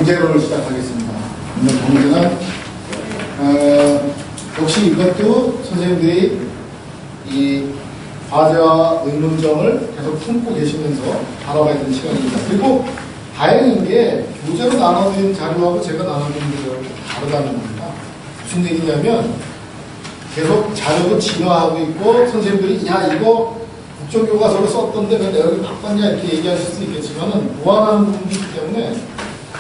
경제론을 시작하겠습니다. 오늘 경제는 역시 이것도 선생님들이 이 과제와 의문점을 계속 품고 계시면서 다뤄가야 되는 시간입니다. 그리고 다행인 게 교재로 나눠드린 자료하고 제가 나눠드린 자료하고 다르다는 겁니다. 무슨 얘기냐면 계속 자료도 진화하고 있고 선생님들이 야 이거 국정교과서로 썼던데 왜 내가 여기 바꿨냐 이렇게 얘기하실 수 있겠지만은 보완하는 부분이 있기 때문에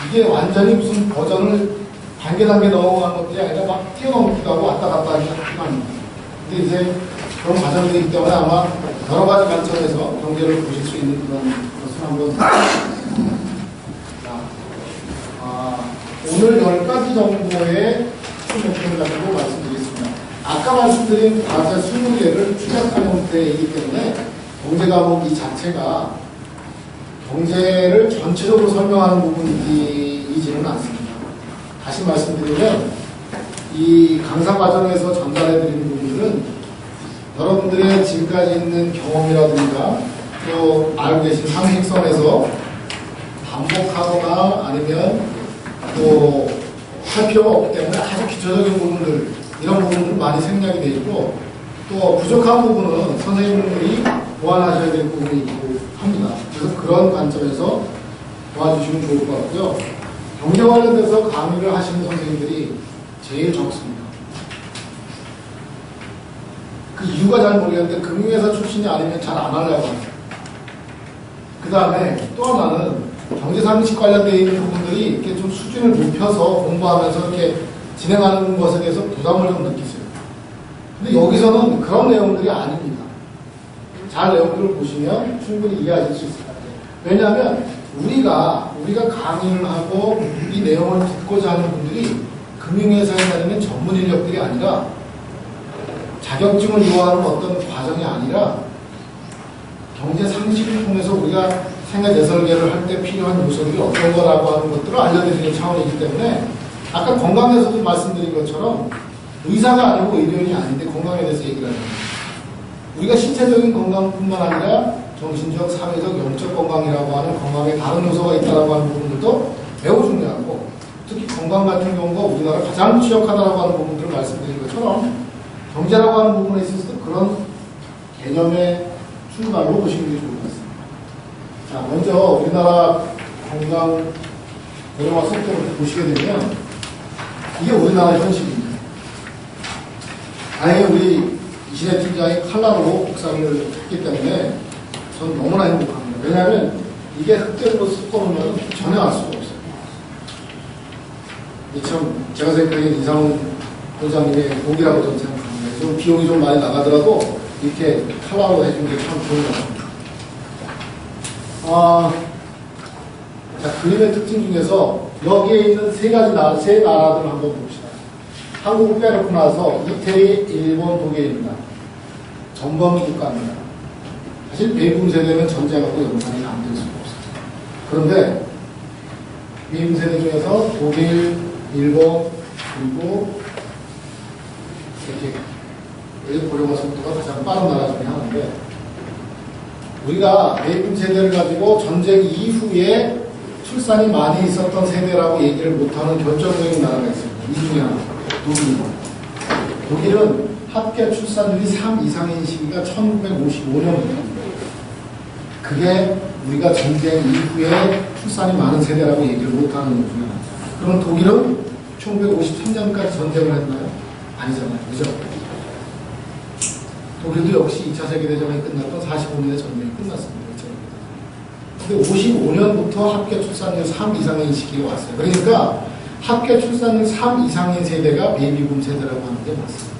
이게 완전히 무슨 버전을 단계 넘어간 것들이 아니라 막 뛰어넘기도 하고 왔다 갔다 하기가 필요합니다. 근데 이제 그런 과정들이기 때문에 아마 여러 가지 관점에서 경제를 보실 수 있는 그런 것을 한번 오늘 10가지 정도의 목표를 가지고 말씀드리겠습니다. 아까 말씀드린 과제 20개를 축약한 형태이기 때문에 경제 과목 이 자체가 경제를 전체적으로 설명하는 부분이지는 않습니다. 다시 말씀드리면 이 강사 과정에서 전달해드리는 부분들은 여러분들의 지금까지 있는 경험이라든가 또 알고 계신 상식선에서 반복하거나 아니면 또 할 필요가 없기 때문에 아주 기초적인 부분들 이런 부분들은 많이 생략이 되어 있고 또 부족한 부분은 선생님들이 보완하셔야 될 부분이 있고 합니다. 그래서 그런 관점에서 도와주시면 좋을 것 같고요. 경제 관련돼서 강의를 하시는 선생님들이 제일 적습니다. 그 이유가 잘 모르겠는데 금융회사 출신이 아니면 잘 안 하려고 합니다. 그 다음에 또 하나는 경제상식 관련되어 있는 부분들이 이렇게 좀 수준을 높여서 공부하면서 이렇게 진행하는 것에 대해서 부담을 좀 느끼세요. 근데 여기서는 그런 내용들이 아닙니다. 잘 내용들을 보시면 충분히 이해하실 수 있을 것 같아요. 왜냐하면 우리가 강의를 하고 이 내용을 듣고자 하는 분들이 금융회사에 다니는 전문 인력들이 아니라 자격증을 요하는 어떤 과정이 아니라 경제 상식을 통해서 우리가 생애 대설계를 할 때 필요한 요소들이 어떤 거라고 하는 것들을 알려드리는 차원이기 때문에 아까 건강에서도 말씀드린 것처럼 의사가 아니고 의료인이 아닌데 건강에 대해서 얘기를 하는 거예요. 우리가 신체적인 건강뿐만 아니라 정신적, 사회적, 영적 건강이라고 하는 건강에 다른 요소가 있다고 하는 부분들도 매우 중요하고 특히 건강 같은 경우가 우리나라 가장 취약하다고 하는 부분들을 말씀드린 것처럼 경제라고 하는 부분에 있어서도 그런 개념의 출발로 보시는 게 좋을 것 같습니다. 자, 먼저 우리나라 건강 고령화 속도를 보시게 되면 이게 우리나라 현실입니다. 다행히 우리 이신혜 팀장이 칼라로 복사를 했기 때문에 전 너무나 행복합니다. 왜냐하면 이게 흑돼지로 섞어놓으면 전혀 알 수가 없어요. 참 제가 생각하기엔 이상훈 원장님의 복이라고 저는 생각합니다. 좀 비용이 좀 많이 나가더라도 이렇게 칼라로 해준 게 참 좋은 것 같습니다. 자, 그림의 특징 중에서 여기에 있는 세 나라들을 한번 봅시다. 한국을 빼놓고 나서 이태리, 일본, 독일입니다. 전범 국가입니다. 사실 베이비 세대는 전쟁하고 연관이 안 될 수가 없습니다. 그런데 베이비 세대 중에서 독일, 일본, 그리고 이렇게 고령화 속도가 가장 빠른 나라 중에 하나인데 우리가 베이비 세대를 가지고 전쟁 이후에 출산이 많이 있었던 세대라고 얘기를 못하는 결정적인 나라가 있습니다. 이 중에 하나, 독일입니다. 독일은 합계 출산율이 3 이상인 시기가 1955년입니다. 그게 우리가 전쟁 이후에 출산이 많은 세대라고 얘기를 못하는 것 중에 하나입니다. 그럼 독일은 1953년까지 전쟁을 했나요? 아니잖아요. 그죠? 독일도 역시 2차 세계대전이 끝났던 45년의 전쟁이 끝났습니다. 근데 55년부터 합계 출산율 3 이상인 시기가 왔어요. 그러니까 합계 출산율 3 이상인 세대가 베이비붐 세대라고 하는 게 맞습니다.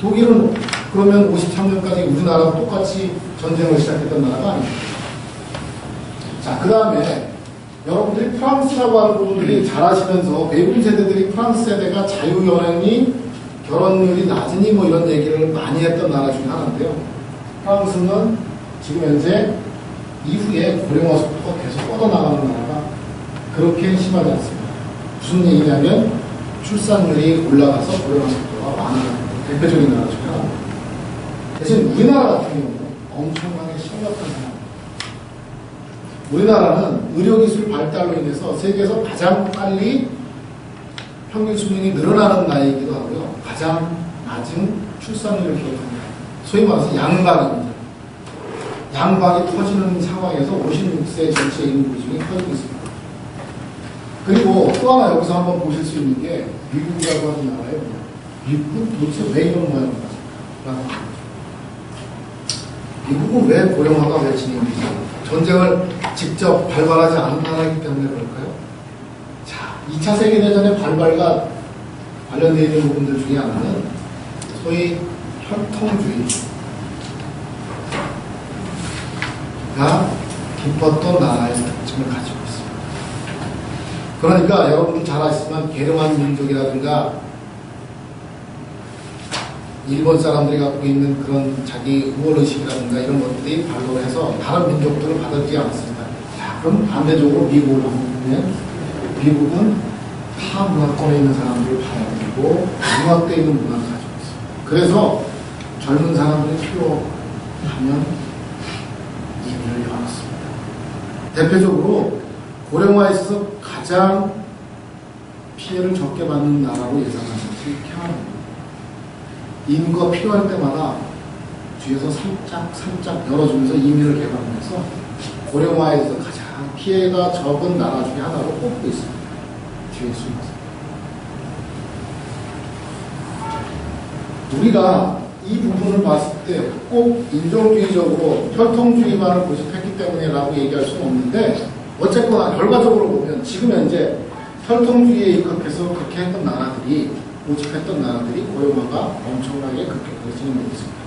독일은 그러면 53년까지 우리나라와 똑같이 전쟁을 시작했던 나라가 아닙니다. 자, 그 다음에 여러분들이 프랑스라고 하는 부분들이 잘 아시면서 베이비 세대들이 프랑스 세대가 자유연행이 결혼율이 낮으니 뭐 이런 얘기를 많이 했던 나라 중에 하나인데요. 프랑스는 지금 현재 이후에 고령화 속도가 계속 뻗어나가는 나라가 그렇게 심하지 않습니다. 무슨 얘기냐면 출산율이 올라가서 고령화 속도가 많아지는 대표적인 나라 중에 하나입니다. 대신 우리나라 같은 경우는 엄청나게 심각한 상황입니다. 우리나라는 의료기술 발달로 인해서 세계에서 가장 빨리 평균 수명이 늘어나는 나이이기도 하고요. 가장 낮은 출산율을 기록합니다. 소위 말해서 양박입니다. 양박이 터지는 상황에서 56세 전체 인구 비중이 커지고 있습니다. 그리고 또 하나 여기서 한번 보실 수 있는 게 미국이라고 하는 나라예요. 미국은 도대체 왜 이런 모양인가? 미국은 왜 고령화가 왜 진행되죠? 전쟁을 직접 발발하지 않은 나라이기 때문에 그럴까요? 자, 2차 세계대전의 발발과 관련되어 있는 부분들 중에 하나는 소위 혈통주의가 깊었던 나라의 특징을 가지고 있습니다. 그러니까 여러분들 잘 아시지만 게르만 민족이라든가 일본 사람들이 갖고 있는 그런 자기 우월의식이라든가 이런 것들이 발달해서 다른 민족들을 받아들이지 않았습니다. 자, 그럼 반대적으로 미국을 보면 미국은 타 문화권에 있는 대상들을 받아들이고 융합되어 있는 문화를 가지고 있습니다. 그래서 젊은 사람들이 필요하면 이민을 열었습니다. 대표적으로 고령화에 있어서 가장 피해를 적게 받는 나라로 예상하는 것이 캐나다입니다. 인구가 필요할 때마다 뒤에서 살짝 열어주면서 이민을 개방해서 고령화에서 가장 피해가 적은 나라 중에 하나로 꼽고 있습니다. 뒤에 숨어서. 우리가 이 부분을 봤을 때 꼭 인종주의적으로 혈통주의만을 고집했기 때문이라고 얘기할 수는 없는데 어쨌거나 결과적으로 보면 지금 현재 혈통주의에 입각해서 그렇게 했던 나라들이 고집했던 나라들이 고령화가 엄청나게 급격하게 진행되고 있습니다.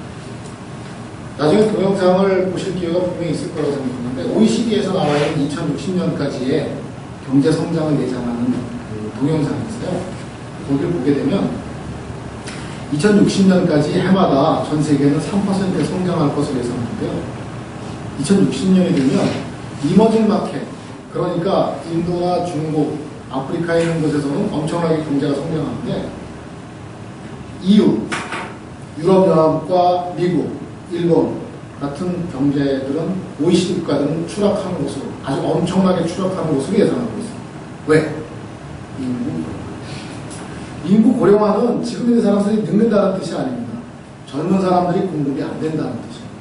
나중에 동영상을 보실 기회가 분명히 있을 거라고 생각하는데 OECD에서 나와 있는 2060년까지의 경제 성장을 예상하는 그 동영상이 있어요. 거기를 보게 되면 2060년까지 해마다 전 세계는 3% 성장할 것으로 예상하는데요. 2060년이 되면 이머징 마켓, 그러니까 인도나 중국, 아프리카에 있는 곳에서는 엄청나게 경제가 성장하는데 EU, 유럽연합과 미국, 일본 같은 경제들은 OECD 국가들은 추락하는 것으로 아주 엄청나게 추락하는 것으로 예상하고 있습니다. 왜? 인구 고령화는 지금 있는 사람들이 늙는다는 뜻이 아닙니다. 젊은 사람들이 공급이 안 된다는 뜻입니다.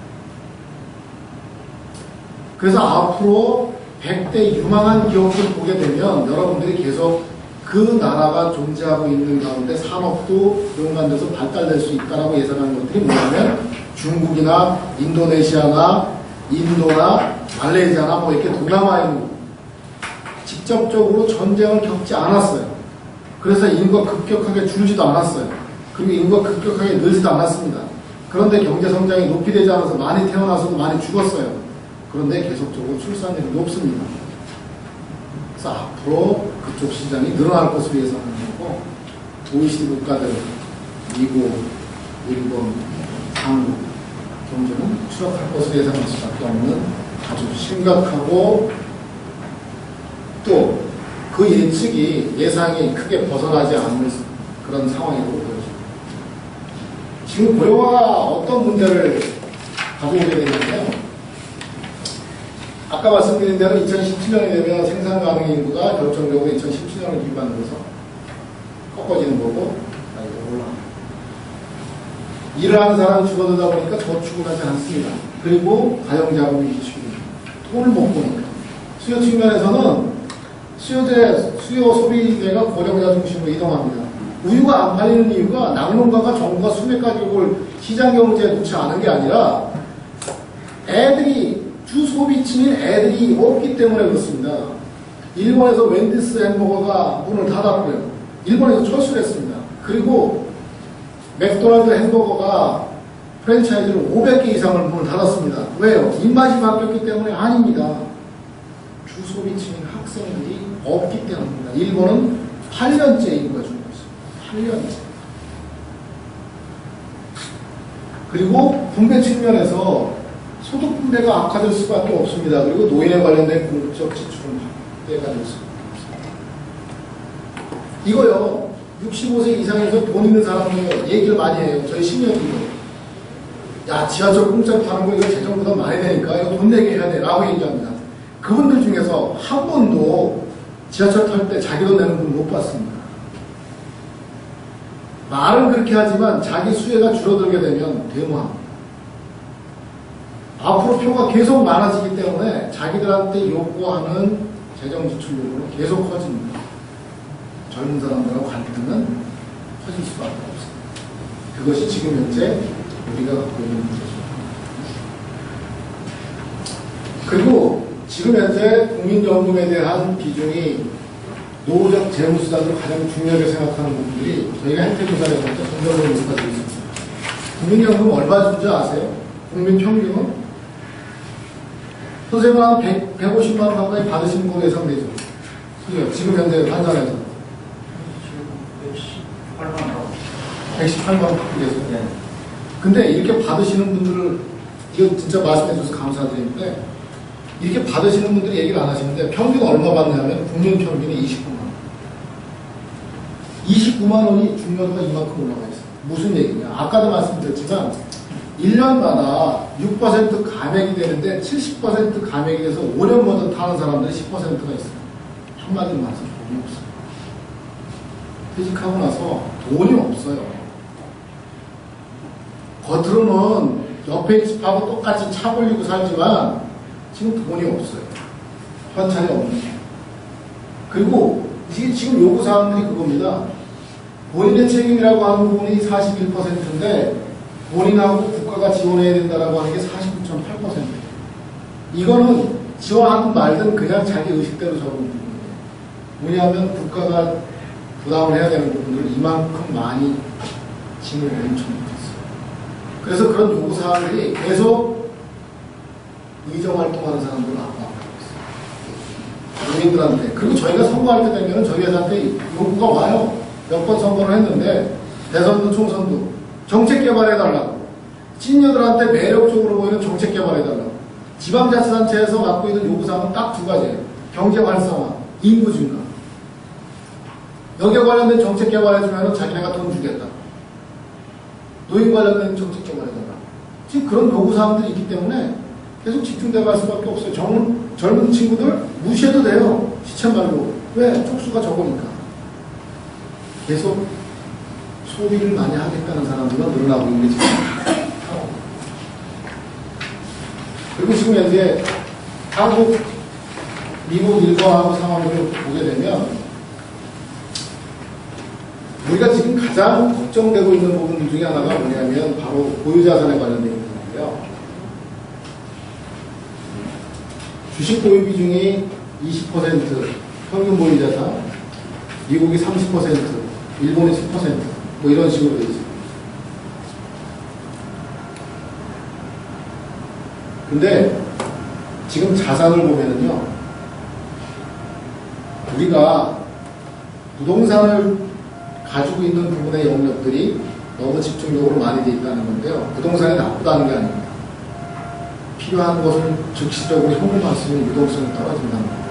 그래서 앞으로 100대 유망한 기업을 보게 되면 여러분들이 계속 그 나라가 존재하고 있는 가운데 산업도 연관돼서 발달될 수 있다라고 예상하는 것들이 뭐냐면 중국이나 인도네시아나 인도나 말레이시아나 뭐 이렇게 동남아에 있는 직접적으로 전쟁을 겪지 않았어요. 그래서 인구가 급격하게 줄지도 않았어요. 그리고 인구가 급격하게 늘지도 않았습니다. 그런데 경제 성장이 높이 되지 않아서 많이 태어나서도 많이 죽었어요. 그런데 계속적으로 출산율이 높습니다. 그래서 앞으로 그쪽 시장이 늘어날 것으로 예상하는 거고 OECD 국가들, 미국, 일본, 한국 경제는 추락할 것으로 예상할 수밖에 없는 아주 심각하고 또 그 예측이 예상이 크게 벗어나지 않는 그런 상황이라고 보여집니다. 지금 고령화가 어떤 문제를 가져오게 되냐면요. 아까 말씀드린 대로 2017년이 되면 생산 가능 인구가 결정적으로 2017년을 기반으로 해서 꺾어지는 거고 올라갑니다. 일을 하는 사람이 줄어들다 보니까 저축을 하지 않습니다. 그리고 가정자금이 기축입니다. 돈을 못 버니까. 수요 측면에서는 수요 소비대가 고령자 중심으로 이동합니다. 우유가 안 팔리는 이유가 낙농가가 정부가 수백 가격을 시장 경제에 놓지 않은 게 아니라 애들이 주 소비층인 애들이 없기 때문에 그렇습니다. 일본에서 웬디스 햄버거가 문을 닫았고요. 일본에서 철수를 했습니다. 그리고 맥도날드 햄버거가 프랜차이즈를 500개 이상을 문을 닫았습니다. 왜요? 입맛이 바뀌었기 때문에 아닙니다. 주 소비층인 학생들이 없기 때문입니다. 일본은 8년째 인구가 줄고 있습니다. 8년째. 그리고 분배 측면에서 소득 분배가 악화될 수밖에 없습니다. 그리고 노인에 관련된 공적 지출은 확대가 될 수밖에 없습니다. 이거요. 65세 이상에서 돈 있는 사람들 얘기를 많이 해요. 저희 시니어들도. 야, 지하철 공짜로 타는 거 이거 재정보다 많이 되니까 이거 돈 내게 해야 돼. 라고 얘기합니다. 그분들 중에서 한 번도 지하철 탈 때 자기 돈 내는 분 못 봤습니다. 말은 그렇게 하지만 자기 수혜가 줄어들게 되면 데모합니다. 앞으로 표가 계속 많아지기 때문에 자기들한테 요구하는 재정 지출 요구는 계속 커집니다. 젊은 사람들하고 갈등은 커질 수밖에 없습니다. 그것이 지금 현재 우리가 갖고 있는 문제죠. 그리고 지금 현재 국민연금에 대한 비중이 노후적 재무수단으로 가장 중요하게 생각하는 부분들이 저희가 혜택조사를 해볼 때 긍정적으로 높아지고 있습니다. 국민연금 얼마 준지 아세요? 국민 평균은? 선생님은 한 150만 원 가까이 받으시는 걸로 예상되죠. 그죠? 지금 현재 환산해서. 118만 원 받고 계세요. 네. 근데 이렇게 받으시는 분들을, 이거 진짜 말씀해 주셔서 감사드리는데, 이렇게 받으시는 분들이 얘기를 안 하시는데, 평균 얼마 받냐면, 국민 평균이 29만 원. 29만 원이 중요도가 이만큼 올라가 있어요. 무슨 얘기냐. 아까도 말씀드렸지만, 1년마다 6% 감액이 되는데 70% 감액이 돼서 5년 먼저 타는 사람들이 10%가 있어요. 한마디로 말해서 돈이 없어요. 퇴직하고 나서 돈이 없어요. 겉으로는 옆에 집하고 똑같이 차 벌리고 살지만 지금 돈이 없어요. 현찰이 없는 거예요. 그리고 지금 요구사항들이 그겁니다. 본인의 책임이라고 하는 부분이 41%인데 본인하고 국가가 지원해야 된다라고 하는 게 49.8%예요. 이거는 지원하든 말든 그냥 자기 의식대로 적은 부분이에요. 왜냐하면 국가가 부담을 해야 되는 부분을 이만큼 많이 짐을 엄청 못했어요. 그래서 그런 요구사항들이 계속 의정활동하는 사람들을 압박하고 있어요. 국민들한테. 그리고 저희가 선거할 때 되면 저희 회사한테 요구가 와요. 몇 번 선거를 했는데 대선도 총선도 정책 개발해달라고. 시니어들한테 매력적으로 보이는 정책 개발해달라고. 지방자치단체에서 갖고 있는 요구사항은 딱 두 가지예요. 경제 활성화, 인구 증가. 여기에 관련된 정책 개발해주면 자기네가 돈 주겠다. 노인 관련된 정책 개발해달라. 지금 그런 요구사항들이 있기 때문에 계속 집중돼 갈 수밖에 없어요. 젊은 친구들 무시해도 돼요. 시체 말고. 왜? 촉수가 적으니까. 계속 소비를 많이 하겠다는 사람들은 늘어나고 있는 게 지금. 그리고 지금 현재 한국, 미국 일거하고 상황을 보게 되면 우리가 지금 가장 걱정되고 있는 부분 중에 하나가 뭐냐면 바로 보유자산에 관련된 부분인데요. 주식 보유 비중이 20%, 평균 보유자산, 미국이 30%, 일본이 10%, 뭐 이런 식으로 되어 있습니다. 근데 지금 자산을 보면은요, 우리가 부동산을 가지고 있는 부분의 영역들이 너무 집중적으로 많이 되어 있다는 건데요. 부동산이 나쁘다는 게 아닙니다. 필요한 것을 즉시적으로 현금만 쓰면 유동성이 떨어진다는 겁니다.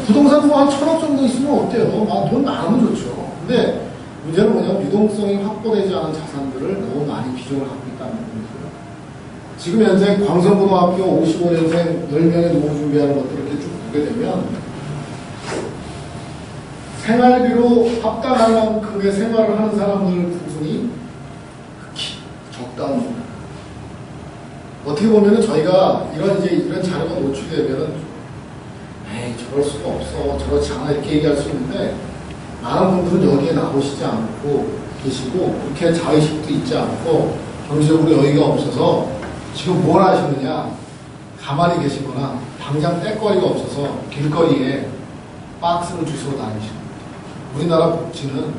부동산 뭐 한 1,000억 정도 있으면 어때요? 돈 많으면 좋죠. 근데 문제는 뭐냐면 유동성이 확보되지 않은 자산들을 너무 많이 비중을 갖고 있다는 겁니다. 지금 현재 광성고등학교 55년생 10명의 노후 준비하는 것들을 이렇게 쭉 보게 되면 생활비로 합당할 만큼의 생활을 하는 사람들 부분이 극히 적다는 겁니다. 어떻게 보면은 저희가 이런 자료가 노출되면은 에이, 저럴 수가 없어, 저렇지 않아, 이렇게 얘기할 수 있는데, 많은 분들은 여기에 나오시지 않고 계시고, 그렇게 자의식도 있지 않고, 경제적으로 여유가 없어서, 지금 뭘 하시느냐, 가만히 계시거나, 당장 뗄거리가 없어서 길거리에 박스를 주시고 다니십니다. 우리나라 복지는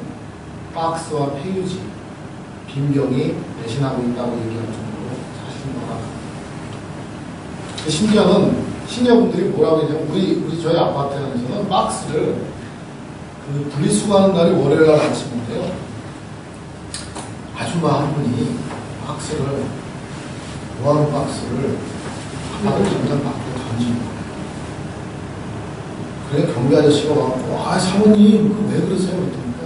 박스와 폐유지, 빈병이 대신하고 있다고 얘기할 정도로 사실은 너무 심지어는 시니어분들이 뭐라고 했냐면 저희 아파트에서는 박스를 분리수거하는 날이 월요일 날 아침인데요. 아줌마 한 분이 박스를 모아놓은 박스를 아파트 점점 밖으로 던지는 거예요. 그래 경비 아저씨가 와서 사모님 그거 왜 그러세요? 그랬더니까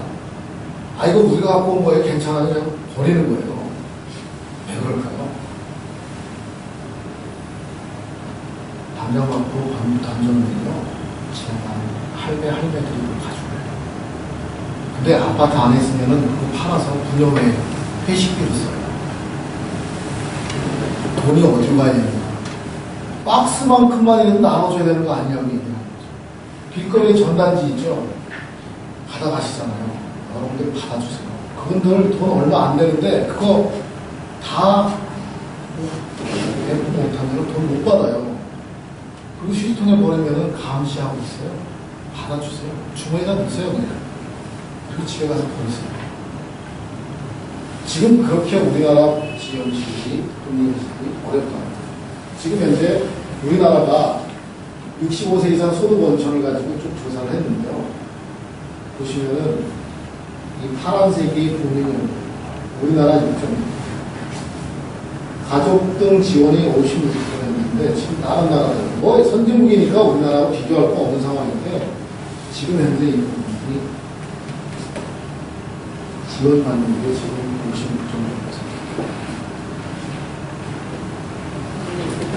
이거 우리가 갖고 온 거예요. 괜찮아요. 그냥 버리는 거예요. 왜 그럴까요? 단장받고 던져놓으면요, 정말 할매들이 가져가요. 근데 아파트 안에 있으면은 그거 팔아서 분양에 회식비로 써요. 돈이 어디로 가야 되냐? 박스만큼만이라도 나눠줘야 되는 거 아니냐고 얘기하는 거죠. 길거리에 전단지 있죠? 받아가시잖아요. 여러분들 받아주세요. 그분들 돈 얼마 안 되는데 그거 다 내고 못하면 돈 못 받아요. 그리고 휴지통에 버리면은 감시하고 있어요. 받아주세요. 주머니에다 넣으세요 그냥. 그리고 집에 가서 버리세요. 지금 그렇게 우리나라 지형식이 금융식이 어렵다. 지금 현재 우리나라가 65세 이상 소득 원천을 가지고 좀 조사를 했는데요. 보시면은 이 파란색이 국민연금, 우리나라 6.6%. 가족 등 지원이 56%인데 지금 다른 나라들 뭐 선진국이니까 우리나라하고 비교할 거 없는 상황인데 지금 현재 이 부분이 지원받는 게 지금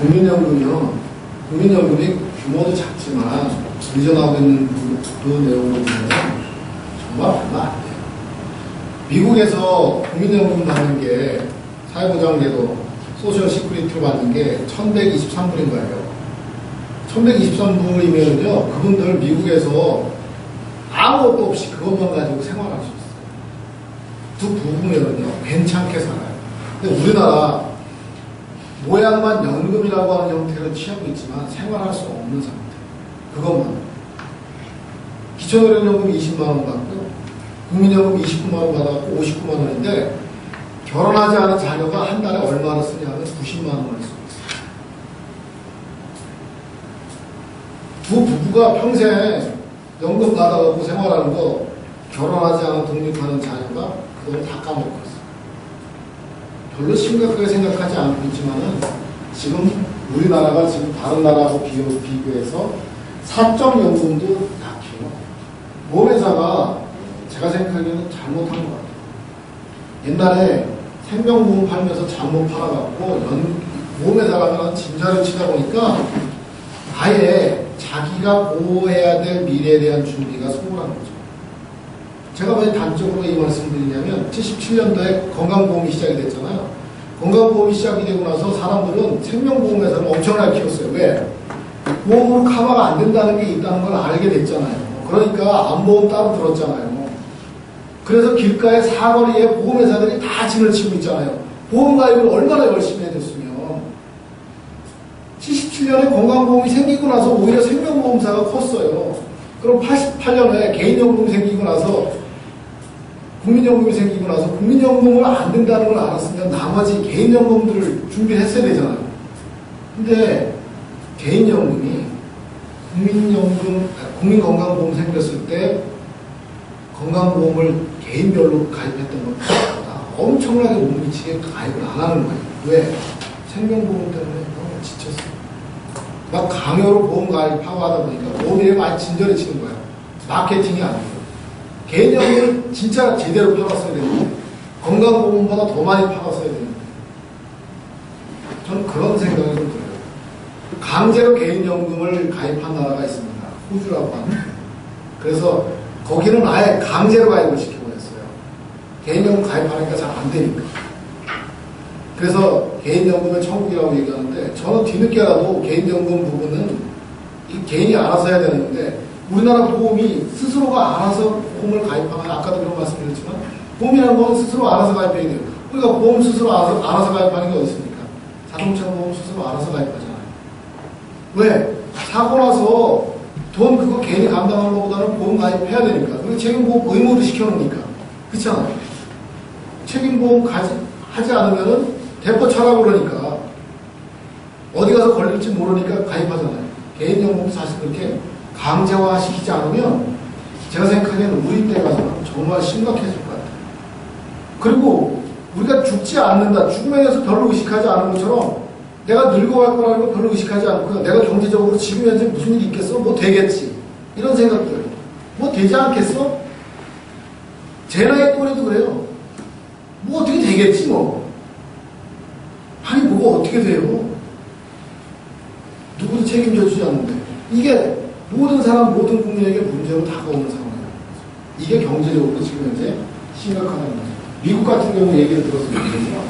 56.6%. 국민연금이 규모도 작지만 일전하고 있는 그 내용을 보면 정말 얼마 안 돼요. 미국에서 국민연금 받는 게 사회보장제도 소셜 시큐리티로 받는 게 1123불인 거예요. 1123불이면요, 그분들 미국에서 아무것도 없이 그것만 가지고 생활할 수 있어요. 두 부부면요, 괜찮게 살아요. 근데 우리나라 모양만 연금이라고 하는 형태를 취하고 있지만 생활할 수 없는 상태. 그것만. 기초노령연금 20만원 받고, 국민연금 29만원 받았고 59만원인데, 결혼하지 않은 자녀가 한 달에 얼마나 쓰냐면 90만원을 쓰고 있어요. 두 부부가 평생 연금 받아가고 생활하는 거, 결혼하지 않은 독립하는 자녀가 그걸 다 까먹고 있어요. 별로 심각하게 생각하지 않고 있지만은 지금 우리나라가 지금 다른 나라하고 비교해서 사적연금도 약해요. 보험회사가 제가 생각하기에는 잘못한 것 같아요. 옛날에 생명보험 팔면서 잘못 팔아갖고 보험회사가 진짜를 치다 보니까 아예 자기가 보호해야 될 미래에 대한 준비가 소홀한 거죠. 제가 왜 단적으로 이 말씀을 드리냐면 77년도에 건강보험이 시작이 됐잖아요. 건강보험이 시작이 되고 나서 사람들은 생명보험회사를 엄청나게 키웠어요. 왜? 보험으로 커버가 안 된다는 게 있다는 걸 알게 됐잖아요. 그러니까 암보험 따로 들었잖아요. 그래서 길가에 사거리에 보험회사들이 다 진을 치고 있잖아요. 보험가입을 얼마나 열심히 해줬으면 77년에 건강보험이 생기고 나서 오히려 생명보험사가 컸어요. 그럼 88년에 개인연금이 생기고 나서 국민연금이 생기고 나서 국민연금을 안 된다는 걸 알았으면 나머지 개인연금들을 준비를 했어야 되잖아요. 근데 개인연금이 국민건강보험 생겼을 때 건강보험을 개인별로 가입했던 것보다 엄청나게 못 미치게 가입을 안 하는 거예요. 왜? 생명보험 때문에 너무 지쳤어요. 막 강요로 보험 가입하고 하다 보니까 보험이 많이 진절해지는 거야. 마케팅이 아니고. 개인연금을 진짜 제대로 팔았어야 되는데 건강보험보다 더 많이 팔았어야 되는데 저는 그런 생각이 좀 들어요. 강제로 개인연금을 가입한 나라가 있습니다. 호주라고 하는. 그래서 거기는 아예 강제로 가입을 시켜버렸어요. 개인연금 가입하니까 잘 안 되니까. 그래서 개인연금의 천국이라고 얘기하는데 저는 뒤늦게라도 개인연금 부분은 이 개인이 알아서 해야 되는데 우리나라 보험이 스스로가 알아서 보험을 가입하면 아까도 그런 말씀드렸지만 보험이라는 건 스스로 알아서 가입해야 돼요. 우리가 보험 스스로 알아서 가입하는 게 어디 있습니까? 자동차 보험 스스로 알아서 가입하잖아요. 왜? 사고 나서 돈 그거 개인이 감당하는 것보다는 보험 가입해야 되니까. 그리고 책임보험 의무도 시켜놓으니까. 그렇잖아요. 책임보험 하지 않으면은 대포 차라고 그러니까 어디 가서 걸릴지 모르니까 가입하잖아요. 개인연금도 사실 그렇게 강제화 시키지 않으면 제가 생각하기에는 우리 때 가서는 정말 심각해질 것 같아요. 그리고 우리가 죽지 않는다, 죽음에 대해서 별로 의식하지 않은 것처럼 내가 늙어갈 거라는 걸 별로 의식하지 않고요. 내가 경제적으로 지금 현재 무슨 일이 있겠어? 뭐 되겠지. 이런 생각들. 뭐 되지 않겠어? 제 나이 또래도 그래요. 뭐 어떻게 되겠지 뭐. 아니 뭐가 어떻게 돼요? 누구도 책임져 주지 않는데 이게 모든 사람, 모든 국민에게 문제로 다가오는 상황이에요. 이게 경제적으로 지금 현재 심각하다는 거죠. 미국 같은 경우 얘기를 들었을 때는요.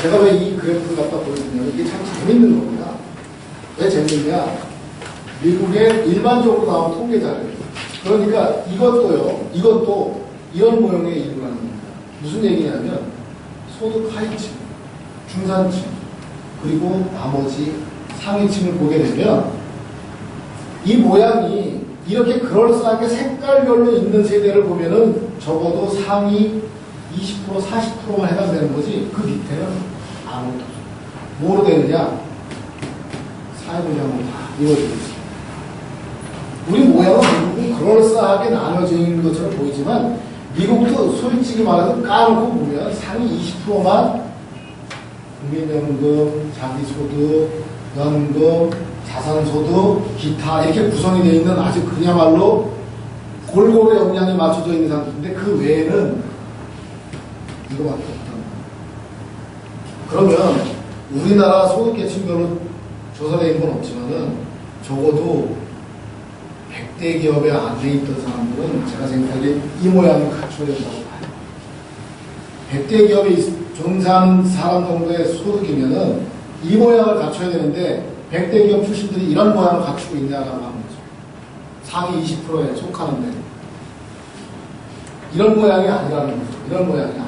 제가 왜 이 그래프를 갖다 보여주냐면 이게 참 재밌는 겁니다. 왜 재밌느냐? 미국의 일반적으로 나온 통계 자료예요. 그러니까 이것도 이런 모형의 일부라는 겁니다. 무슨 얘기냐면 소득 하위층, 중산층, 그리고 나머지 상위층을 보게 되면 이 모양이 이렇게 그럴싸하게 색깔별로 있는 세대를 보면은 적어도 상위 20%, 40%만 해당되는 거지 그 밑에는 아무것도 없어요. 뭐로 되느냐? 사회보장으로 다 이루어지고 있습니다. 우리 모양은 미국은 그럴싸하게 나눠져 있는 것처럼 보이지만 미국도 솔직히 말해서 까놓고 보면 상위 20%만 국민연금, 자기소득, 연금, 자산소득, 기타 이렇게 구성이 되어 있는 아주 그야말로 골고루 역량이 맞춰져 있는 상태인데 그 외에는 이거밖에 없다. 그러면 우리나라 소득계층별로 조사되어 있는 건 없지만은 적어도 100대 기업에 안 돼 있던 사람들은 제가 생각하기에 이 모양을 갖춰야 된다고 봐요. 100대 기업에 종사하는 사람 정도의 소득이면은 이 모양을 갖춰야 되는데 100대 기업 출신들이 이런 모양을 갖추고 있냐라고 하는 거죠. 상위 20%에 속하는데 이런 모양이 아니라는 거죠. 이런 모양이 아니에요.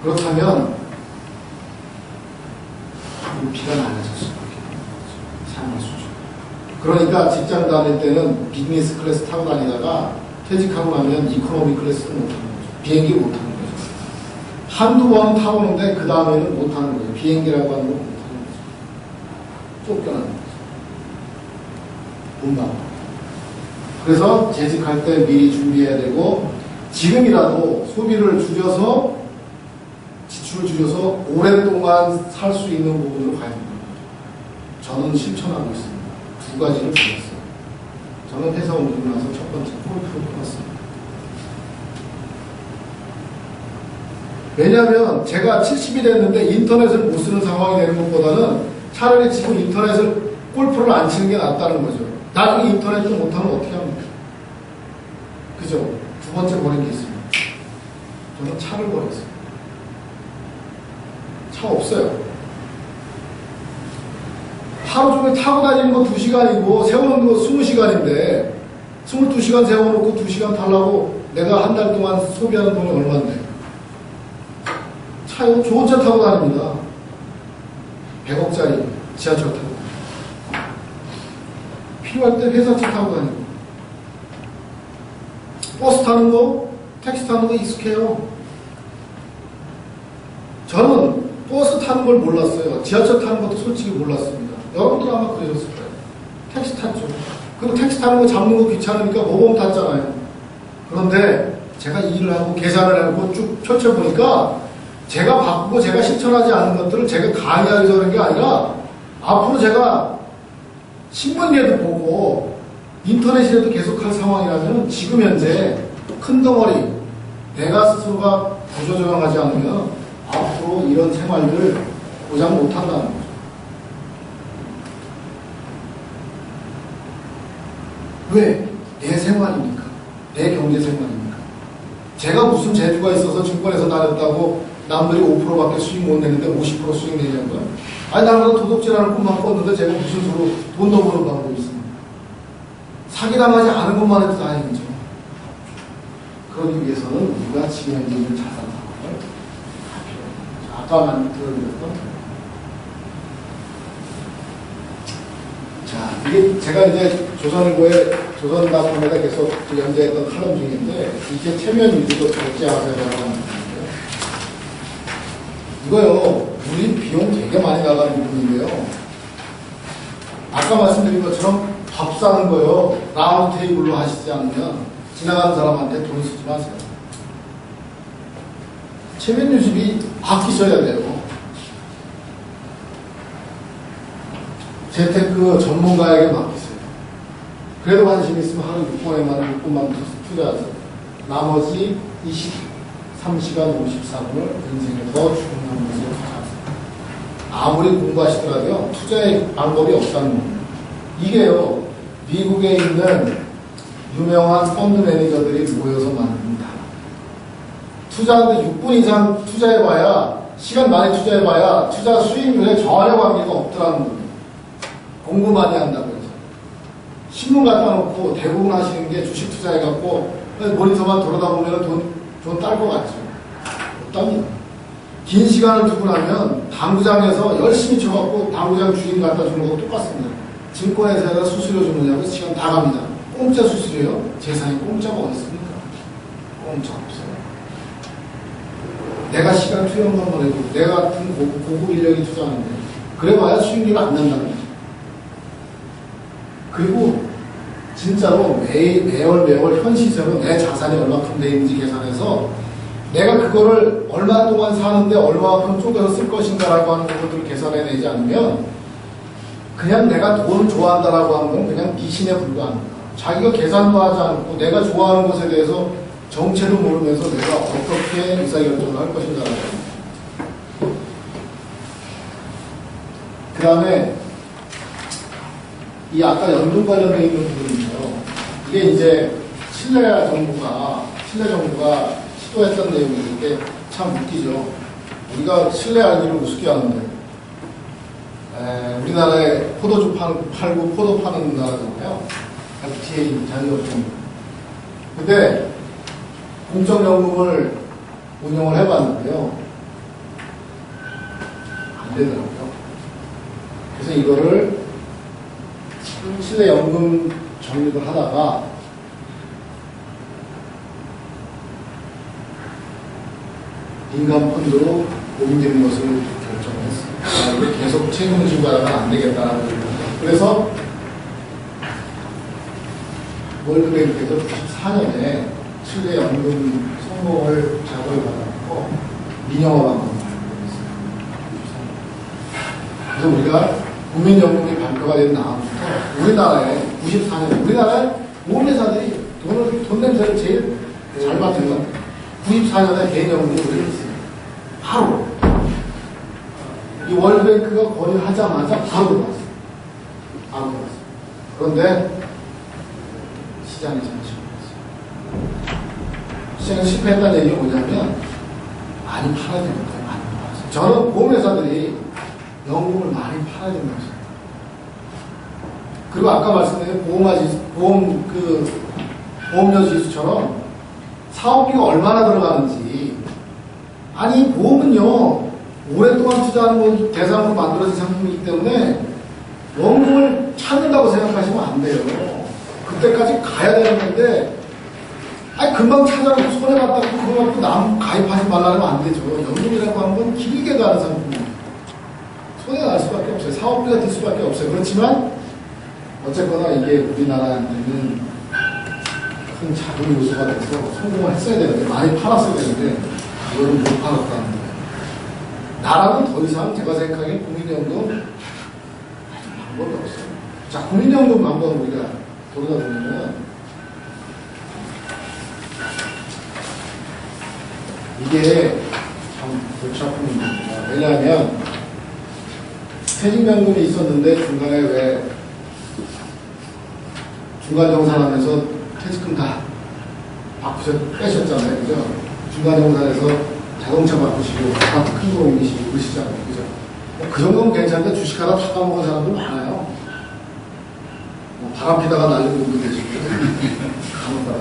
그렇다면 비가 낮아질 수밖에 없는 거죠. 삶의 수준. 그러니까 직장 다닐 때는 비즈니스 클래스 타고 다니다가 퇴직하고 나면 이코노미 클래스는 못하는 거죠. 비행기 못하는 거죠. 한두 번은 타보는데 그 다음에는 못하는 거예요. 비행기라고 하는 건 못하는 거죠. 쫓겨나는 거죠. 못 나와. 그래서 재직할 때 미리 준비해야 되고 지금이라도 소비를 줄여서 지출을 줄여서 오랫동안 살 수 있는 부분으로 가야 됩니다. 저는 실천하고 있습니다. 두 가지를 배웠어요. 저는 회사 옮기고 나서 첫 번째 골프를 끊었습니다. 왜냐하면 제가 70이 됐는데 인터넷을 못 쓰는 상황이 되는 것보다는 차라리 지금 인터넷을 골프를 안 치는 게 낫다는 거죠. 나중에 인터넷도 못하면 어떻게 합니까? 그죠? 두 번째 버린 게 있습니다. 저는 차를 버렸어요. 차 없어요. 하루 종일 타고 다니는 거 2시간이고 세우는 거 20시간인데 22시간 세워놓고 2시간 타려고 내가 한 달 동안 소비하는 돈이 얼마인데 차요? 좋은 차 타고 다닙니다. 100억짜리 지하철 타고 필요할 때 회사차 타고 다니고 버스 타는 거, 택시 타는 거 익숙해요. 저는 버스 타는 걸 몰랐어요. 지하철 타는 것도 솔직히 몰랐습니다. 여러분들 아마 그러셨을 거예요. 택시 탔죠. 그리고 택시 타는 거 잡는 거 귀찮으니까 모범 탔잖아요. 그런데 제가 일을 하고 계산을 하고 쭉 펼쳐보니까 제가 바꾸고 제가 실천하지 않은 것들을 제가 강의하기 전에 게 아니라 앞으로 제가 신문에도 보고 인터넷이라도 계속할 상황이라면 지금 현재 큰 덩어리 내가 스스로가 구조조정하지 않으면 앞으로 이런 생활을 보장 못한다는 거죠. 왜? 내 생활이니까. 내 경제 생활이니까. 제가 무슨 재주가 있어서 증권에서 다녔다고 남들이 5%밖에 수익 못 내는데 50% 수익 내냐는 거야? 아니 나는 도둑질하는 꿈만 꿨는데 제가 무슨 수로 돈 더 버는 방법이 있습니다. 사기당하지 않은 것만 해도 다행이죠. 그러기 위해서는 우리가 지금 현재 있는 자산 상황을 다 필요합니다. 아까만 들어드렸던 자, 이게 제가 이제 조선일보에 조선닷컴에다 계속 연재했던 칼럼 중인데 이게 체면 유지도 절제하세요라고 하는 건데요. 이거요, 우리 비용 되게 많이 나가는 부분인데요. 아까 말씀드린 것처럼 밥 사는 거요, 라운드 테이블로 하시지 않으면 지나가는 사람한테 돈 쓰지 마세요. 체면 유지비 아끼셔야 돼요. 재테크 전문가에게 맡기세요. 그래도 관심 있으면 하루 6분에만 6분만 투자하세요. 나머지 23시간 54분을 인생에 더 중요한 것으로 투자하세요. 아무리 공부하시더라도요, 투자의 방법이 없다는 겁니다. 이게요, 미국에 있는 유명한 펀드 매니저들이 모여서 만듭니다. 투자하는데 6분 이상 투자해봐야, 시간 많이 투자해봐야 투자 수익률에 전혀 관계가 없더라는 겁니다. 공부 많이 한다고 해서. 신문 갖다 놓고 대부분 하시는 게 주식 투자해갖고 모니터만 돌아다 보면 돈 딸 것 같죠. 없답니다. 긴 시간을 두고 나면 당구장에서 열심히 쳐갖고 당구장 주인 갖다 주는 거고 똑같습니다. 증권회사에다 수수료 주느냐고 시간 다 갑니다. 공짜 수수료요? 재산이 공짜가 어디 있습니까? 공짜 없어요. 내가 시간 투여한 것만 해도 내가 같은 고급 인력이 투자하는데 그래봐야 수익률이 안 난다는 거죠. 그리고 진짜로 매월 현 시세로 내 자산이 얼마큼 돼 있는지 계산해서 내가 그거를 얼마 동안 사는데 얼마만큼 쪼개서 쓸 것인가라고 하는 것들을 계산해내지 않으면 그냥 내가 돈을 좋아한다라고 하는 건 그냥 미신에 불과합니다. 자기가 계산도 하지 않고 내가 좋아하는 것에 대해서 정체도 모르면서 내가 어떻게 의사결정을 할 것인가라고 합니다. 그 다음에 이 아까 연금 관련되어 있는 부분인데요. 이게 이제 칠레 정부가 시도했던 내용이 이게 참 웃기죠. 우리가 칠레 알기를 우습게 하는데 우리나라에 포도주 팔고 포도 파는 나라잖아요. FTA 자유협정. 근데 공적연금을 운영을 해봤는데요. 안 되더라고요. 그래서 이거를 칠레 연금 적립을 하다가 민간 펀드로 옮기는 것을 결정했어요. 이게 계속 책임을 지고 가다가 안 되겠다는 거예요. 그래서 월드뱅크에서 94년에 칠레 연금 성공을 작업을 받았고 민영화한 걸 발표했어요. 그래서 우리가 국민연금이 발표가 된 다음부터 우리나라에 94년에 우리나라에 보험회사들이 돈 냄새를 제일 잘 맡은 건 94년에 개인연금이 우리했어요. 바로 이 월드뱅크가 건의하자마자 바로 들어왔어요. 바로 들어왔어요. 그런데 시장이 잘 실패했어요. 시장이 실패했다는 얘기가 뭐냐면 많이 팔아야 됩니다. 많이 팔아서. 저는 보험회사들이 연금을 많이 팔아야 된다고 생각합니다. 그리고 아까 말씀드린 보험료 지수처럼 사업비가 얼마나 들어가는지. 아니, 보험은요, 오랫동안 투자하는 건 대상으로 만들어진 상품이기 때문에 연금을 찾는다고 생각하시면 안 돼요. 그때까지 가야 되는 건데, 아니, 금방 찾아가고 손해봤다고 그거 갖고 남 가입하지 말라면 안 되죠. 연금이라고 하는 건 길게 가는 상품이에요. 손해가 날 수밖에 없어요. 사업비가 들 수밖에 없어요. 그렇지만 어쨌거나 이게 우리나라한테는 큰 작은 요소가 돼서 성공을 했어야 되는데 많이 팔았어야 되는데 이거를 못 팔았다는 거예요. 나라는 더 이상 제가 생각하기엔 국민연금 방법이 없어요. 자, 국민연금 한번 우리가 돌아다 보면 이게 참 골치 아픈 문제입니다. 왜냐하면 퇴직연금이 있었는데 중간에 왜 중간정산하면서 퇴직금 다 빼셨잖아요. 그죠? 중간정산에서 자동차 바꾸시고 아파트 큰 거 옮기시고 그러시잖아요. 그죠? 그 정도는 괜찮은데 주식하다 다 까먹은 사람들 많아요. 바람 피다가 날리는 분도 계시고 감옥다가.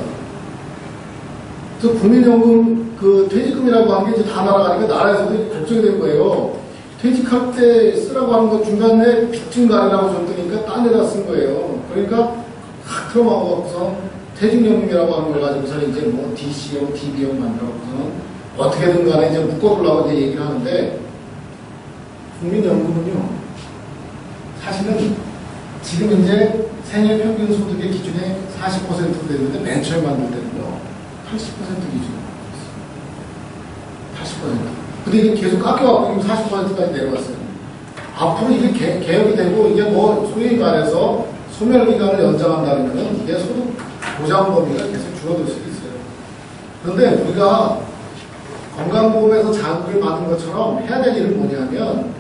그래서 국민연금 그 퇴직금이라고 하는 게 이제 다 날아가니까 나라에서도 걱정이 된 거예요. 퇴직할 때 쓰라고 하는 거 중간에 빚좀 가리라고 줬더니까 딴 데다 쓴 거예요. 그러니까 확 틀어막아서 퇴직연금이라고 하는 걸 가지고서 이제 뭐 DC형, DB형 만들어서 어떻게든 간에 이제 묶어보려고 이제 얘기를 하는데 국민연금은요, 사실은 지금 이제 생애 평균 소득의 기준에 40% 되는데 맨 처음 만들 때는요, 80% 기준으로 있어요. 80%. 근데 이게 계속 깎여갖고 40%까지 내려왔어요. 앞으로 이게 개혁이 되고 이게 뭐 소위 말해서 소멸기간을 연장한다면 이게 소득 보장 범위가 계속 줄어들 수도 있어요. 그런데 우리가 건강보험에서 자극을 받은 것처럼 해야 될 일은 뭐냐면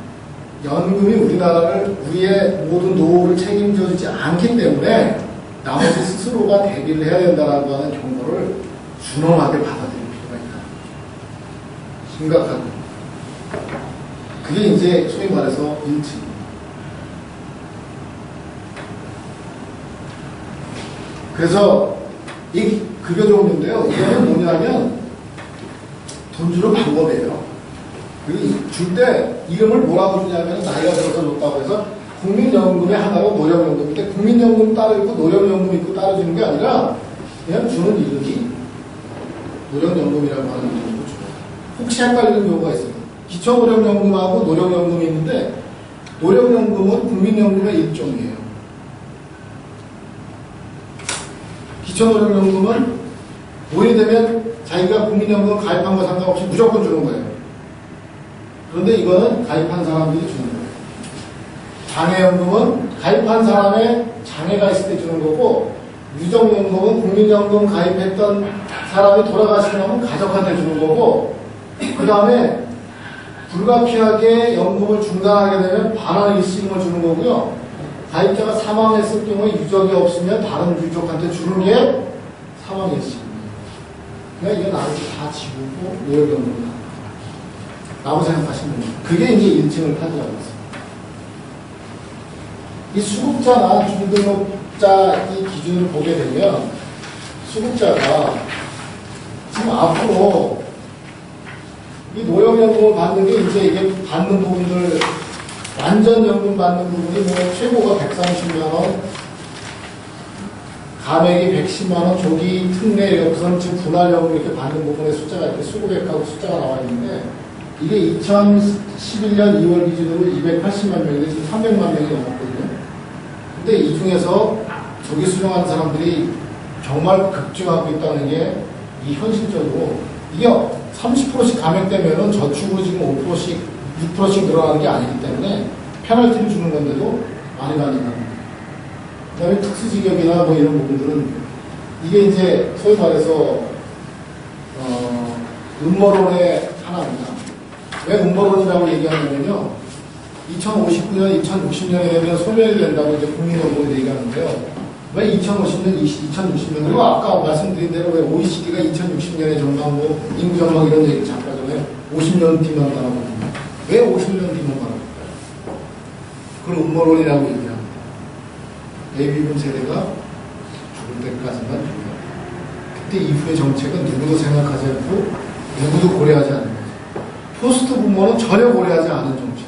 연금이 우리의 모든 노후를 책임져 주지 않기 때문에 나머지 스스로가 대비를 해야 된다라고 하는 경고를 준엄하게 받아들일 필요가 있다. 심각하고. 그게 이제 소위 말해서 인치. 그래서 이 급여조업인데요. 이거는 뭐냐면 돈 주는 방법이에요. 그리고 줄 때 이름을 뭐라고 주냐면 나이가 들어서 줬다고 해서 국민연금의 하나로 노령연금인데 국민연금 따로 있고 노령연금 있고 따로 주는 게 아니라 그냥 주는 이름이 노령연금이라고 하는 이름으로 줘요. 혹시 헷갈리는 경우가 있어요. 기초노령연금하고 노령연금이 있는데 노령연금은 국민연금의 일종이에요. 기초노령연금은 노예되면 자기가 국민연금 가입한 거 상관없이 무조건 주는 거예요. 그런데 이거는 가입한 사람들이 주는 거예요. 장애연금은 가입한 사람의 장애가 있을 때 주는 거고, 유정연금은 국민연금 가입했던 사람이 돌아가시고 나면 가족한테 주는 거고, 그 다음에 불가피하게 연금을 중단하게 되면 반환 일시금을 주는 거고요. 가입자가 사망했을 경우에 유족이 없으면 다른 유족한테 주는 게 사망 일시금이에요. 그러니까 이건 나머지 다 지우고 노역연금이다. 라고 생각하시면 됩니다. 그게 이제 1층을 차지하고 있습니다. 이 수급자나 중등록자 이 기준을 보게 되면 수급자가 지금 앞으로 이 노령연금을 받는 게 이제 이게 받는 부분들 완전 연금 받는 부분이 뭐 최고가 130만원, 감액이 110만원, 조기 특례 여기서는 지금 분할연금 이렇게 받는 부분의 숫자가 이렇게 수급액하고 숫자가 나와 있는데 이게 2011년 2월 기준으로 280만 명인데 지금 300만 명이 넘었거든요. 근데 이 중에서 조기 수령한 사람들이 정말 급증하고 있다는 게 이 현실적으로 이게 30%씩 감액되면은 저축으로 지금 5%씩, 6%씩 늘어나는 게 아니기 때문에 페널티를 주는 건데도 많이 나니까. 그 다음에 특수직업이나 뭐 이런 부분들은 이게 이제 소위 말해서 음모론의 하나입니다. 왜 음모론이라고 얘기하냐면요. 2059년, 2060년에 되면 소멸이 된다고 이제 국민연금을 얘기하는데요. 왜 2050년, 2060년, 그리고 아까 말씀드린 대로 왜 OECD가 2060년에 전망, 뭐, 인구 전망 이런 얘기 잠깐 전에 50년 뒤만 바라보거든요. 왜 50년 뒤만 바라볼까요? 그걸 음모론이라고 얘기합니다. 베이비붐 세대가 죽을 때까지만 중요합니다. 그때 이후의 정책은 누구도 생각하지 않고 누구도 고려하지 않는 거죠. 포스트 부모는 전혀 고려하지 않은 정책.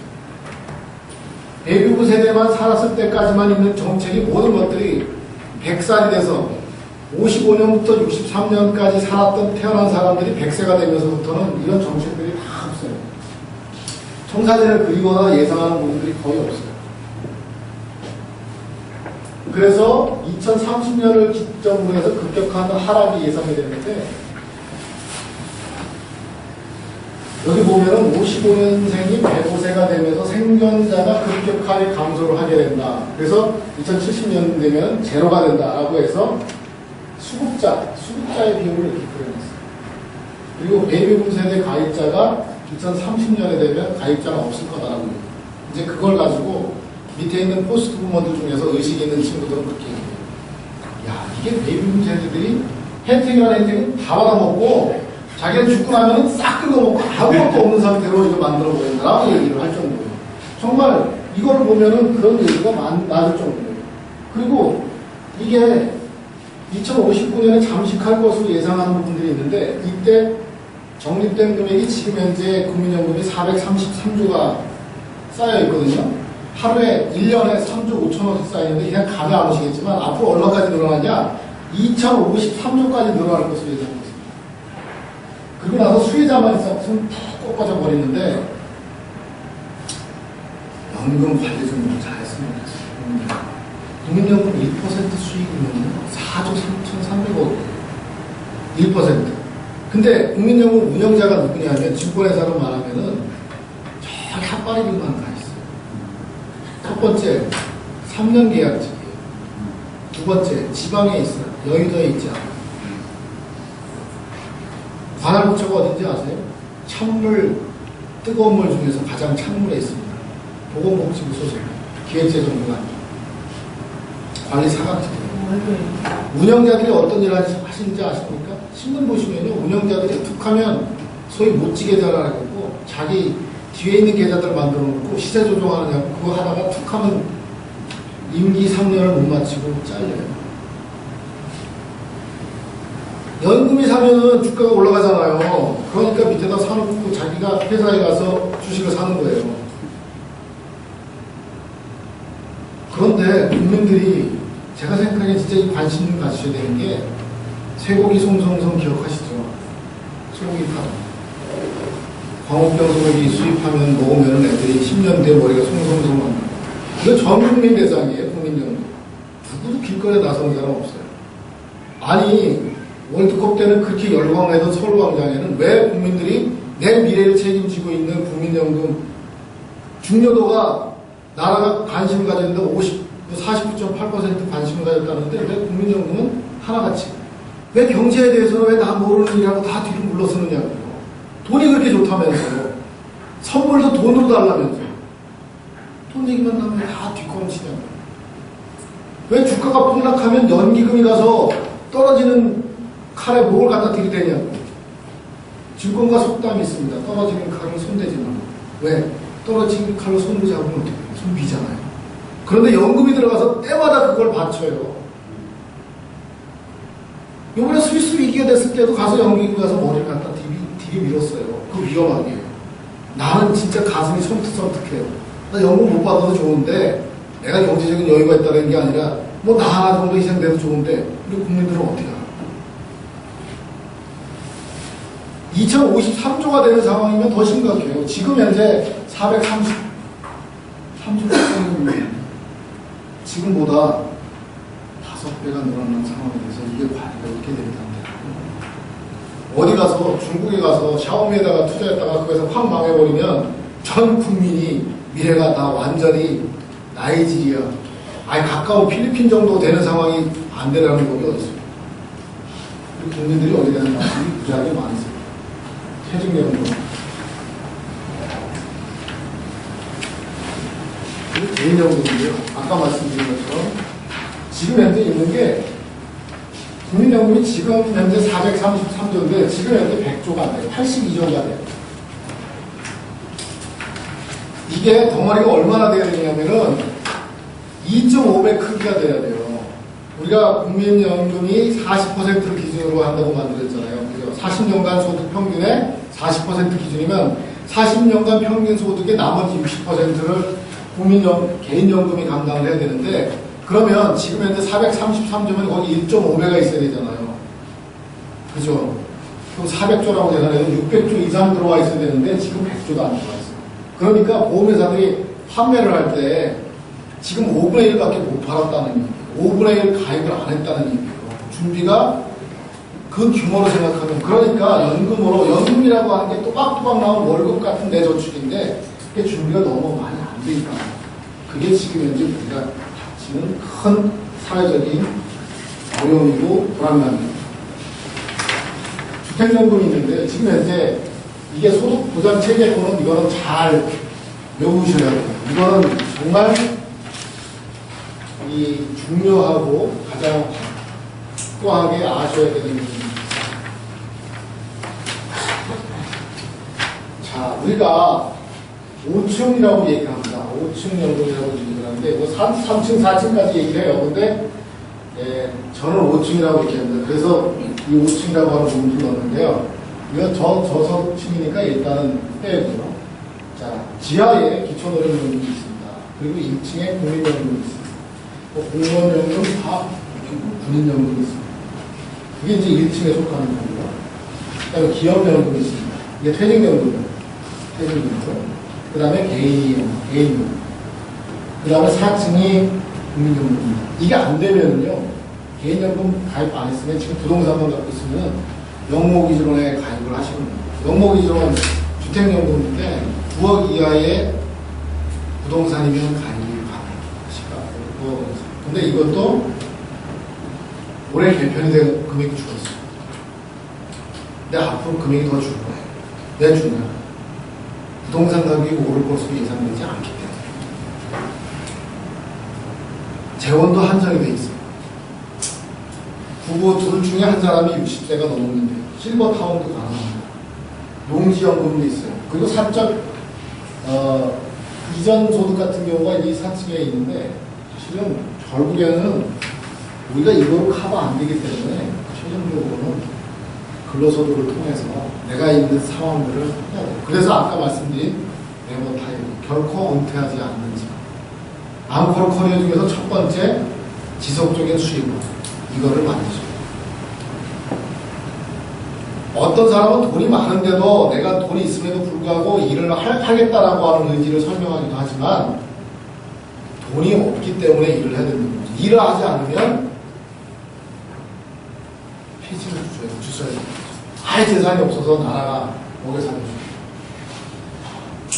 베이비붐 세대만 살았을 때까지만 있는 정책이 모든 것들이 100살이 돼서 55년부터 63년까지 살았던 태어난 사람들이 100세가 되면서부터는 이런 정책들이 다 없어요. 청사진을 그리거나 예상하는 부분들이 거의 없어요. 그래서 2030년을 기점으로 해서 급격한 하락이 예상이 되는데 여기 보면은 55년생이 105세가 되면서 생존자가 급격하게 감소를 하게 된다. 그래서 2070년 되면 제로가 된다라고 해서 수급자의 비율을 이렇게 그려냈어요. 그리고 베이비붐 세대 가입자가 2030년에 되면 가입자가 없을 거다라고 해요. 이제 그걸 가지고 밑에 있는 포스트 부모들 중에서 의식 있는 친구들은 그렇게 얘기해요. 야, 이게 베이비붐 세대들이 혜택이라는 혜택은 다 받아먹고 자기가 죽고 나면 싹 긁어먹고 아무것도 없는 상태로 이거 만들어 보인다라고 얘기를 할 정도예요. 정말 이걸 보면은 그런 얘기가 많을 정도예요. 그리고 이게 2059년에 잠식할 것으로 예상하는 부분들이 있는데 이때 적립된 금액이 지금 현재 국민연금이 433조가 쌓여 있거든요. 하루에 1년에 3조 5천원씩 쌓이는데 그냥 감이 안 오시겠지만 앞으로 얼마까지 늘어나냐? 2053조까지 늘어날 것으로 예상합니다. 그리고 나서 수혜자만 있으면 푹 꺾어져 버리는데 연금 관리 좀 잘했으면 좋겠어요. 국민연금 1% 수익이면 4조 3,300억 1%. 근데 국민연금 운영자가 누구냐면 증권회사로 말하면은 저기 핫바리기만 가 있어요. 첫 번째 3년 계약직이에요. 두 번째 지방에 있어요. 여의도에 있지 않아요. 관할부처가 어딘지 아세요? 찬물, 뜨거운 물 중에서 가장 찬물에 있습니다. 보건복지부 소속 기획재정부가 관리 사각지대예요. 운영자들이 어떤 일을 하시는지 아십니까? 신문 보시면요, 운영자들이 툭하면 소위 모찌 계좌라고 하고 자기 뒤에 있는 계좌들 만들어 놓고 시세 조정하느냐고 그거 하다가 툭하면 임기 3년을 못 마치고 잘려요. 연금이 사면은 주가가 올라가잖아요. 그러니까 밑에다 사놓고 자기가 회사에 가서 주식을 사는 거예요. 그런데 국민들이 제가 생각하기에 진짜 이 관심을 가지셔야 되는 게 쇠고기 송송송 기억하시죠? 소고기 파도. 광우병 소고기 수입하면 먹으면 애들이 10년 뒤에 머리가 송송송 합니다. 이거 전 국민 대상이에요, 국민연금. 누구도 길거리에 나서는 사람 없어요. 아니, 월드컵 때는 그렇게 열광하던 서울광장에는 왜 국민들이 내 미래를 책임지고 있는 국민연금 중요도가 나라가 관심을 가졌는데 49.8% 관심을 가졌다는데 왜 국민연금은 하나같이 왜 경제에 대해서는 왜 나 모르는 일이라고 다 뒤로 물러서느냐고요. 돈이 그렇게 좋다면서 선물도 돈으로 달라면서 돈 얘기만 나면 다 뒷걸음치냐고요. 왜 주가가 폭락하면 연기금이 가서 떨어지는 칼에 목을 갖다 들이대냐고. 증권가 속담이 있습니다. 떨어지는 칼을 손대지 말고. 왜? 떨어지는 칼로 손을 잡으면 어떻게 해요? 손 비잖아요. 그런데 연금이 들어가서 때마다 그걸 받쳐요. 요번에 스위스 위기가 됐을 때도 가서 연금이 가서 머리를 갖다 들이밀었어요. 그거 위험하게. 나는 진짜 가슴이 섬뜩섬뜩해요. 나 연금 못 받아도 좋은데 내가 경제적인 여유가 있다는 게 아니라 뭐 나 하나 정도 희생돼도 좋은데 우리 국민들은 어떻게 알아? 2053조가 되는 상황이면 더 심각해요. 지금 현재 430조입니다. 지금보다 5배가 늘어난 상황에서 이게 관리가 이렇게 됩니다. 어디 가서 중국에 가서 샤오미에다가 투자했다가 거기서 확 망해버리면 전 국민이 미래가 다 완전히 나이지리아, 아예 가까운 필리핀 정도 되는 상황이 안 되라는 법이 어디 있어요? 우리 국민들이 어디 가는 말씀이 무지하게 많으세요. 퇴직연금. 그리고 개인연금인데요. 아까 말씀드린 것처럼 지금 현재 있는 게 국민연금이 지금 현재 433조인데 지금 현재 100조가 안 돼요. 82조가 돼요. 이게 덩어리가 얼마나 돼야 되냐면은 2.5배 크기가 돼야 돼요. 우리가 국민연금이 40%를 기준으로 한다고 만들었잖아요. 그죠? 40년간 소득 평균의 40% 기준이면 40년간 평균 소득의 나머지 60%를 개인연금이 감당을 해야 되는데 그러면 지금 현재 433조면 거기 1.5배가 있어야 되잖아요. 그죠? 그럼 400조라고 계산해도 600조 이상 들어와 있어야 되는데 지금 100조도 안 들어와 있어요. 그러니까 보험회사들이 판매를 할 때 지금 5분의 1밖에 못 팔았다는 얘기예요. 5분의 1 가입을 안 했다는 얘기예요. 준비가 그 규모로 생각하면 그러니까 연금이라고 하는 게 또박또박 나온 월급 같은 내 저축인데 그게 준비가 너무 많이 안 되니까 그게 지금 현재 우리가 닥치는 큰 사회적인 어려움이고 불안감입니다. 주택연금이 있는데 지금 현재 이게 소득보장체계권은 이거는 잘 외우셔야 돼요. 이거는 정말 이 중요하고 가장 확고하게 아셔야 되는 부분입니다. 자, 우리가 5층이라고 얘기합니다. 5층 연금이라고 얘기를 하는데, 뭐 3층, 4층까지 얘기를 해요. 근데, 저는 5층이라고 얘기합니다. 그래서 이 5층이라고 하는 부분을 넣었는데요. 이건 저소득층이니까 일단은 빼고요. 자, 지하에 기초노령연금이 있습니다. 그리고 1층에 국민연금이 있습니다. 공무원연금, 군인연금이 있습니다. 그게 이제 1층에 속하는 거고요. 그 다음에 기업연금이 있습니다. 이게 퇴직연금이에요. 퇴직연금. 그 다음에 개인연금. 그 다음에 4층이 국민연금입니다. 이게 안 되면요. 개인연금 가입 안 했으면 지금 부동산만 갖고 있으면 영목이지론에 가입을 하시는 거예요. 영목이지론 주택연금인데 9억 이하의 부동산이면 가입이 가능하시다. 근데 이것도 올해 개편이 된 금액이 줄었어요. 근데 앞으로 금액이 더 줄 거예요. 왜 주냐? 부동산 가격이 오를 것으로 예상되지 않기 때문에. 재원도 한정이 돼 있어요. 부부 둘 중에 한 사람이 60세가 넘었는데 실버타운도 가능합니다. 농지연금도 있어요. 그리고 사적 이전 소득 같은 경우가 이 4층에 있는데 사실은 결국에는 우리가 이거로 커버 안 되기 때문에 최종적으로는 근로소득을 통해서 내가 있는 상황들을 해야 돼요. 그래서 아까 말씀드린 네버 타임 결코 은퇴하지 않는 집. 앙콜 커리어 중에서 첫 번째 지속적인 수입 이거를 만드죠. 어떤 사람은 돈이 많은데도 내가 돈이 있음에도 불구하고 일을 하겠다라고 하는 의지를 설명하기도 하지만 돈이 없기 때문에 일을 해야 되는 거죠. 일을 하지 않으면 폐지를 주셔야 됩니다. 아예 재산이 없어서 나라가 먹여 살려줍니다.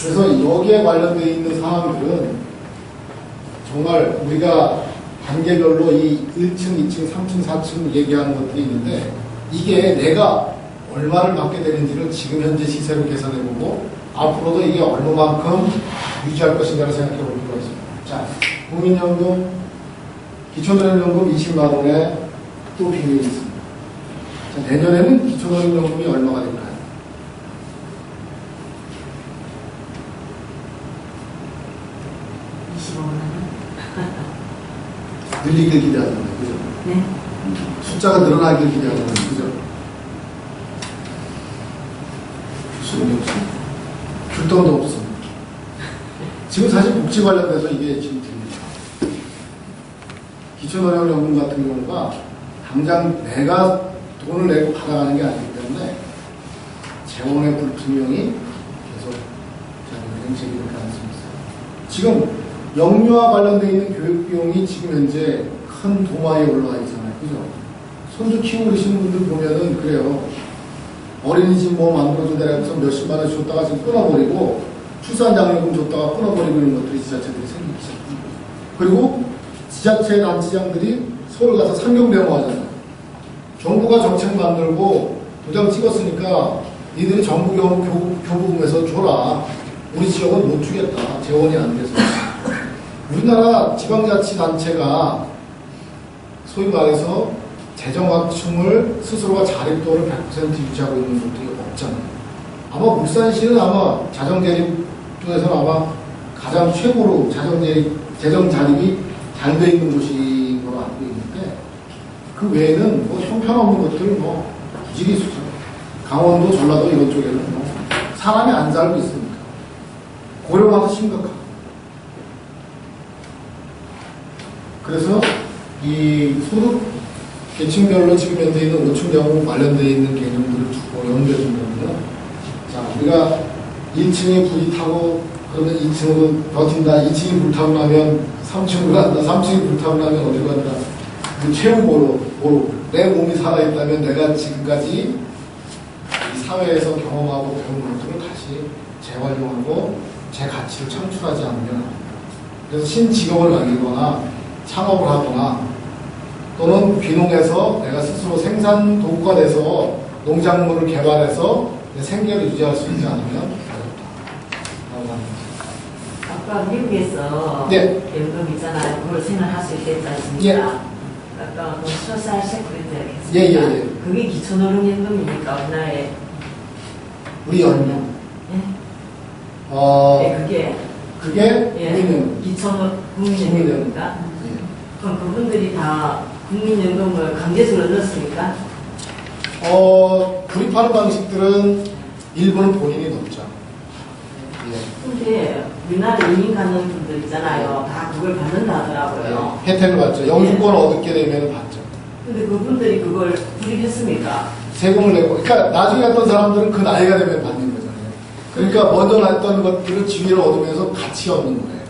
그래서 여기에 관련되어 있는 사항들은 정말 우리가 단계별로 이 1층, 2층, 3층, 4층 얘기하는 것들이 있는데 이게 내가 얼마를 받게 되는지를 지금 현재 시세로 계산해보고 앞으로도 이게 얼마만큼 유지할 것인가를 생각해 볼 필요가 있습니다. 자, 국민연금, 기초노령연금 20만 원에 또 비밀이 있습니다. 자, 내년에는 기초노령연금이 얼마가 될까요? 늘리길 기대하잖아요. 그죠? 네. 숫자가 늘어나길 기대하잖아요. 그죠? 수준이 없습니다. 줄 돈도 없습니다. 지금 사실 복지 관련돼서 이게 지금 됩니다. 기초노령연금 같은 경우가 당장 내가 돈을 내고 받아가는 게 아니기 때문에 재원의 불투명이 계속 제기될 가능성이 있어요. 지금 영유아 관련되어 있는 교육비용이 지금 현재 큰 도마에 올라와 있잖아요. 그죠? 손주 키우고 계시는 분들 보면은 그래요. 어린이집 뭐 만들어준다고 해서 몇십만 원 줬다가 지금 끊어버리고 출산장려금 줬다가 끊어버리고 이런 것들이 지자체들이 생기기 시작합니다. 그리고 지자체 단체장들이 서울 가서 상경대모 하잖아요. 정부가 정책 만들고 도장 찍었으니까 니들이 정부 교부금에서 줘라. 우리 지역은 못 주겠다. 재원이 안 돼서. 우리나라 지방자치단체가 소위 말해서 재정확충을 스스로가 자립도를 100% 유지하고 있는 곳들이 없잖아요. 아마 울산시는 아마 자정자립 쪽에서는 아마 가장 최고로 재정 자립이 잘 돼 있는 곳인 걸로 알고 있는데 그 외에는 뭐 형편없는 것들 뭐 부지기 수죠. 강원도, 전라도 이런 쪽에는 뭐 사람이 안 살고 있습니다. 고령화가 심각하고. 그래서 이 소득 계층별로 지금 현재 있는 5층 경우 관련되어 있는 개념들을 두고 연구해 준다면, 자, 우리가 1층에 불이 타고 그러면 2층으로 버틴다. 2층이 불타고 나면 3층으로 간다. 3층이 불타고 나면 어디로 간다. 그 최후보로 내 몸이 살아있다면 내가 지금까지 이 사회에서 경험하고 배운 것들을 다시 재활용하고 제 가치를 창출하지 않으면 안 됩니다. 그래서 신직업을 만들거나 창업을 하거나 또는 귀농해서 내가 스스로 생산 도구가 돼서 농작물을 개발해서 내 생계를 유지할 수 있지 않으면 어렵다. 아까 미국에서 네. 연금 있잖아요. 그걸 생활할 수 있겠지 않습니까? 예. 아까 뭐 소셜 세큐리티 했습니까? 예. 그게 기초노령연금입니까? 우리나라에? 우리 연금. 네, 그게 국민연금. 국민연금입니까? 그럼 그분들이 다 국민연금을 강제적으로 넣었습니까? 구입하는 방식들은 일부는 본인이 넣죠. 근데 우리나라 이민 가는 분들 있잖아요. 다 그걸 받는다 하더라고요. 혜택을 받죠. 영주권 얻게 되면 받죠. 근데 그분들이 그걸 구입했습니까? 세금을 내고, 그러니까 나중에 했던 사람들은 그 나이가 되면 받는 거잖아요. 그러니까 먼저 냈던 것들을 지위를 얻으면서 같이 얻는 거예요.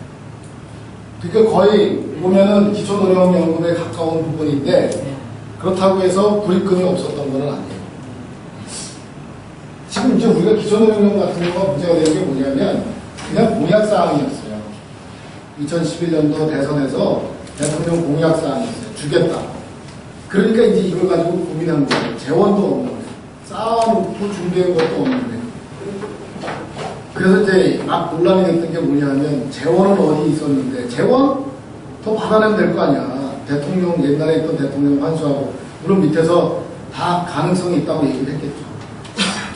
그러니까 거의 보면은 기초노령연금에 가까운 부분인데 그렇다고 해서 불입금이 없었던 건 아니에요. 지금 이제 우리가 기초노령연금 같은 경우가 문제가 되는 게 뭐냐면 그냥 공약사항이었어요. 2011년도 대선에서 대통령 공약사항이었어요. 주겠다. 그러니까 이제 이걸 가지고 고민하는 거예요. 재원도 없는 거예요. 쌓아놓고 준비한 것도 없는데. 그래서 이제 막 논란이 됐던 게 뭐냐면 재원은 어디 있었는데 재원? 더 받아내면 될 거 아니야. 대통령, 옛날에 있던 대통령 환수하고, 물론 밑에서 다 가능성이 있다고 얘기를 했겠죠.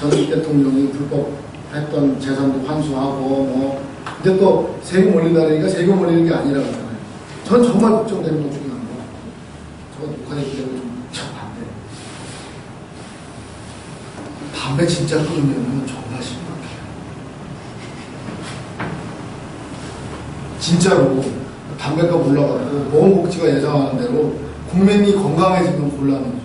전직 대통령이 불법했던 재산도 환수하고, 뭐. 근데 또 세금 올린다니까 세금 올리는 게 아니라고 하잖아요. 전 정말 걱정되는 것 중에 하나가, 저거 녹화되기 때문에 좀 반대. 담배 진짜 끊으면 정말 심각해요. 진짜로 담배값 올라가고 보건복지가 예상하는 대로 국민이 건강해지면 곤란해요.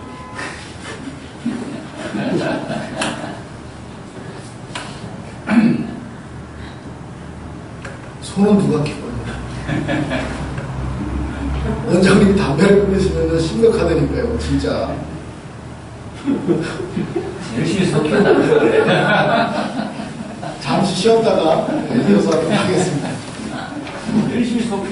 손은 누가 키워요? 원장님이 담배를 끊으시면 심각하다니까요, 진짜. 열심히 섞였다고 그래. 잠시 쉬었다가 이어서 하도록 하겠습니다. 열심히 섞여.